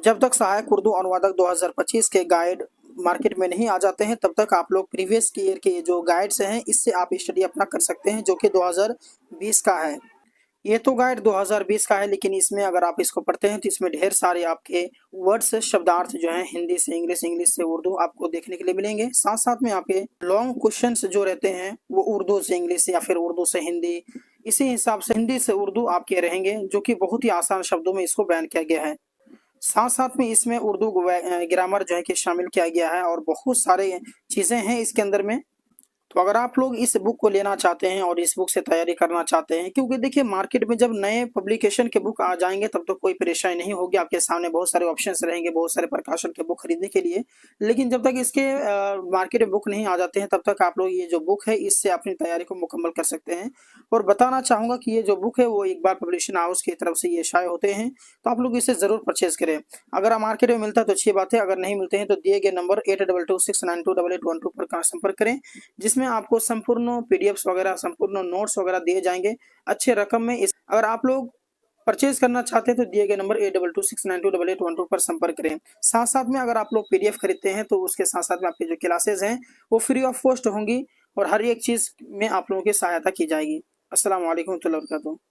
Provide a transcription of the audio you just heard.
जब तक सहायक उर्दू अनुवादक 2025 के गाइड मार्केट में नहीं आ जाते हैं तब तक आप लोग प्रीवियस ईयर के जो गाइड्स हैं इससे आप स्टडी अपना कर सकते हैं, जो कि 2020 का है। ये तो गाइड 2020 का है, लेकिन इसमें अगर आप इसको पढ़ते हैं तो इसमें ढेर सारे आपके वर्ड्स शब्दार्थ जो हैं हिंदी से इंग्लिश, इंग्लिश से उर्दू आपको देखने के लिए मिलेंगे। साथ साथ में आपके लॉन्ग क्वेश्चंस जो रहते हैं वो उर्दू से इंग्लिश या फिर उर्दू से हिंदी, इसी हिसाब से हिंदी से उर्दू आपके रहेंगे, जो कि बहुत ही आसान शब्दों में इसको बयान किया गया है। साथ साथ में इसमें उर्दू ग्रामर जो है कि शामिल किया गया है और बहुत सारे चीज़ें हैं इसके अंदर में। तो अगर आप लोग इस बुक को लेना चाहते हैं और इस बुक से तैयारी करना चाहते हैं, क्योंकि देखिए मार्केट में जब नए पब्लिकेशन के बुक आ जाएंगे तब तो कोई परेशानी नहीं होगी, आपके सामने बहुत सारे ऑप्शंस रहेंगे, बहुत सारे प्रकाशन के बुक खरीदने के लिए। लेकिन जब तक इसके मार्केट में बुक नहीं आ जाते हैं तब तक आप लोग ये जो बुक है इससे अपनी तैयारी को मुकम्मल कर सकते हैं। और बताना चाहूँगा कि ये जो बुक है वो एक बार पब्लिशिंग हाउस की तरफ से ये शाये होते हैं, तो आप लोग इसे ज़रूर परचेज करें। अगर मार्केट में मिलता है तो अच्छी बात है, अगर नहीं मिलते हैं तो दिए गए नंबर 8226928812 पर संपर्क करें, जिसमें आपको संपूर्ण पीडीएफ्स वगैरह, संपूर्ण नोट्स वगैरह दिए जाएंगे अच्छे रकम में। इस अगर आप लोग परचेज करना चाहते हैं तो दिए गए नंबर 8226928812 पर संपर्क करें। साथ साथ में अगर आप लोग पीडीएफ खरीदते हैं तो उसके साथ साथ में आपकी जो क्लासेज हैं वो फ्री ऑफ कॉस्ट होंगी और हर एक चीज़ में आप लोगों की सहायता की जाएगी। अस्सलाम वालेकुम warahmatullahi wabarakatuh।